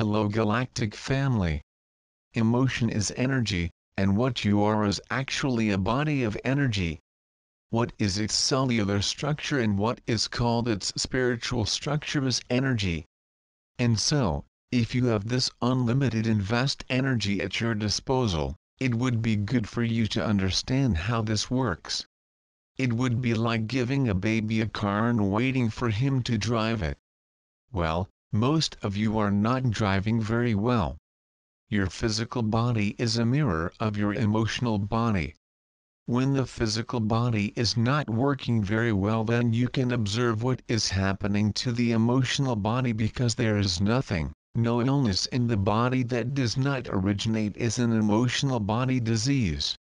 Hello galactic family. Emotion is energy, and what you are is actually a body of energy. What is its cellular structure and what is called its spiritual structure is energy. And so, if you have this unlimited and vast energy at your disposal, it would be good for you to understand how this works. It would be like giving a baby a car and waiting for him to drive it. Well, most of you are not driving very well. Your physical body is a mirror of your emotional body. When the physical body is not working very well, then you can observe what is happening to the emotional body, because there is nothing, no illness in the body that does not originate as an emotional body disease.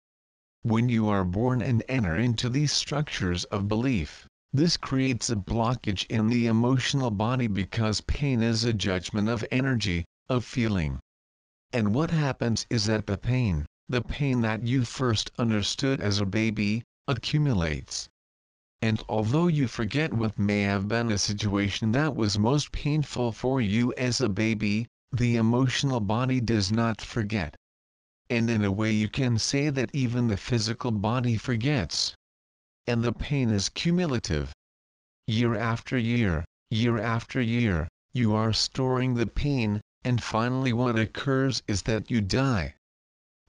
When you are born and enter into these structures of belief, this creates a blockage in the emotional body, because pain is a judgment of energy, of feeling. And what happens is that the pain that you first understood as a baby, accumulates. And although you forget what may have been a situation that was most painful for you as a baby, the emotional body does not forget. And in a way you can say that even the physical body forgets. And the pain is cumulative. Year after year, year after year, you are storing the pain, and finally what occurs is that you die.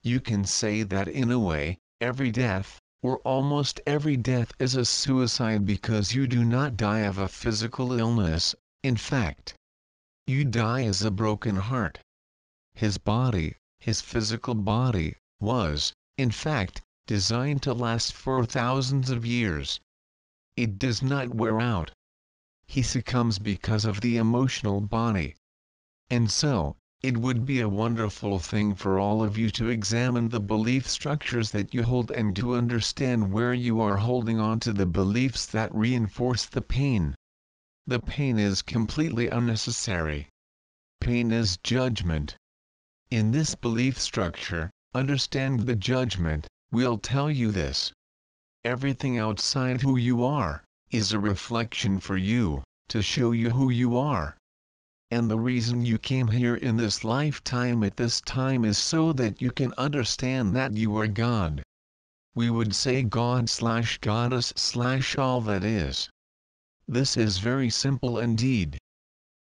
You can say that in a way, every death, or almost every death, is a suicide, because you do not die of a physical illness. In fact, you die as a broken heart. His body, his physical body, was, in fact, designed to last for thousands of years. It does not wear out. He succumbs because of the emotional body. And so, it would be a wonderful thing for all of you to examine the belief structures that you hold, and to understand where you are holding on to the beliefs that reinforce the pain. The pain is completely unnecessary. Pain is judgment. In this belief structure, understand the judgment will tell you this. Everything outside who you are is a reflection for you, to show you who you are. And the reason you came here in this lifetime at this time is so that you can understand that you are God. We would say God/Goddess/all that is. This is very simple indeed.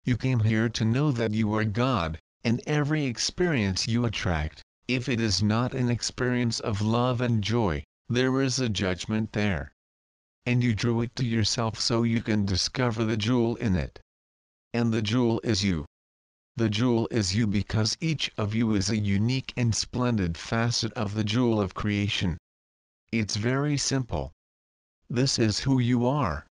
You came here to know that you are God, and every experience you attract, if it is not an experience of love and joy, there is a judgment there. And you drew it to yourself so you can discover the jewel in it. And the jewel is you. The jewel is you because each of you is a unique and splendid facet of the jewel of creation. It's very simple. This is who you are.